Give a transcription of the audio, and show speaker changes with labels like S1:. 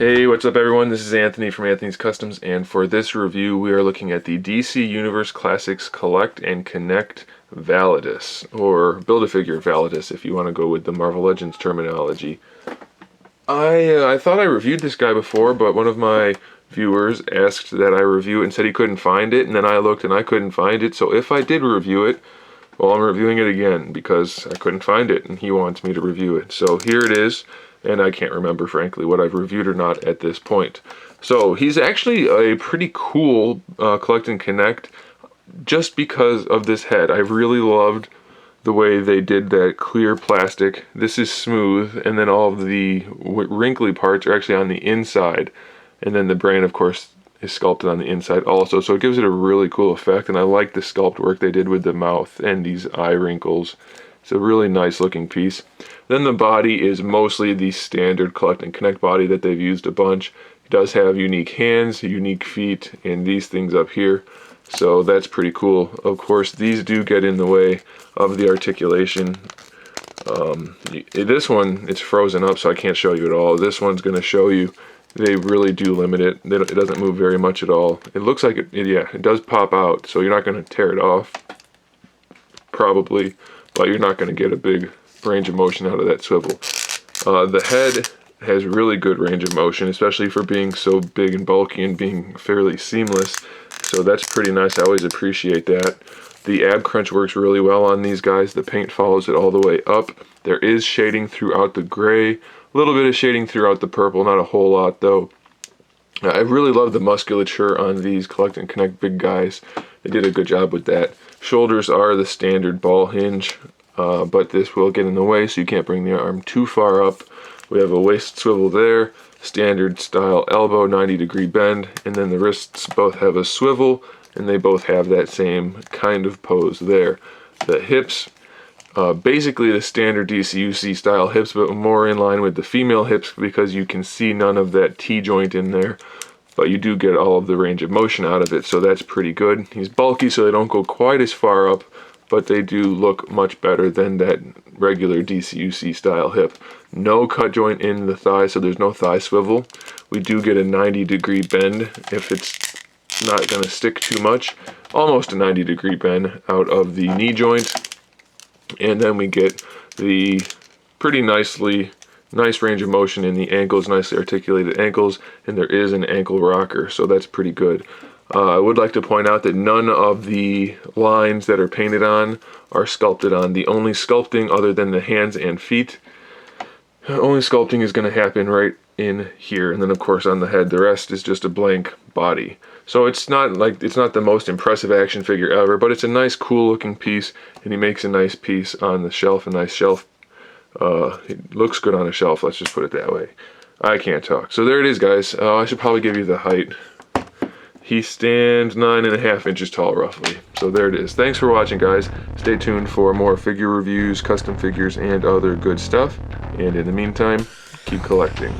S1: Hey, what's up everyone? This is Anthony from Anthony's Customs, and for this review we are looking at the DC Universe Classics Collect and Connect VALIDUS, or Build-A-Figure VALIDUS if you want to go with the Marvel Legends terminology. I thought I reviewed this guy before, but one of my viewers asked that I review it and said he couldn't find it, and then I looked and I couldn't find it, so if I did review it, well, I'm reviewing it again because I couldn't find it and he wants me to review it. So here it is. And I can't remember, frankly, what I've reviewed or not at this point. So he's actually a pretty cool Collect and Connect just because of this head. I really loved the way they did that clear plastic. This is smooth, and then all of the wrinkly parts are actually on the inside. And then the brain, of course, is sculpted on the inside also. So it gives it a really cool effect, and I like the sculpt work they did with the mouth and these eye wrinkles. It's a really nice looking piece. Then the body is mostly the standard Collect and Connect body that they've used a bunch. It does have unique hands, unique feet, and these things up here. So that's pretty cool. Of course, these do get in the way of the articulation. This one, it's frozen up, so I can't show you at all. This one's going to show you. They really do limit it. It doesn't move very much at all. It looks like it does pop out, so you're not going to tear it off, probably. But you're not going to get a big range of motion out of that swivel. The head has really good range of motion, especially for being so big and bulky and being fairly seamless. So that's pretty nice. I always appreciate that. The ab crunch works really well on these guys. The paint follows it all the way up. There is shading throughout the gray, a little bit of shading throughout the purple, not a whole lot though. I really love the musculature on these Collect and Connect big guys. They did a good job with that. Shoulders are the standard ball hinge, but this will get in the way, so you can't bring the arm too far up. We have a waist swivel there, standard style elbow, 90-degree bend, and then the wrists both have a swivel, and they both have that same kind of pose there. The hips, basically the standard DCUC style hips, but more in line with the female hips because you can see none of that T-joint in there. But you do get all of the range of motion out of it, so that's pretty good. He's bulky, so they don't go quite as far up, but they do look much better than that regular DCUC style hip. No cut joint in the thigh, so there's no thigh swivel. We do get a 90-degree bend if it's not going to stick too much. Almost a 90-degree bend out of the knee joint. And then we get the pretty nice range of motion in the ankles, nicely articulated ankles, and there is an ankle rocker, so that's pretty good. I would like to point out that none of the lines that are painted on are sculpted on. The only sculpting other than the hands and feet, only sculpting is going to happen right in here, and then of course on the head. The rest is just a blank body. So it's not the most impressive action figure ever, but it's a nice, cool looking piece, and he makes a nice piece on the shelf, a nice shelf. It looks good on a shelf, let's just put it that way. I can't talk. So there it is, guys. I should probably give you the height. He stands 9.5 inches tall, roughly. So there it is. Thanks for watching, guys. Stay tuned for more figure reviews, custom figures, and other good stuff. And in the meantime, keep collecting.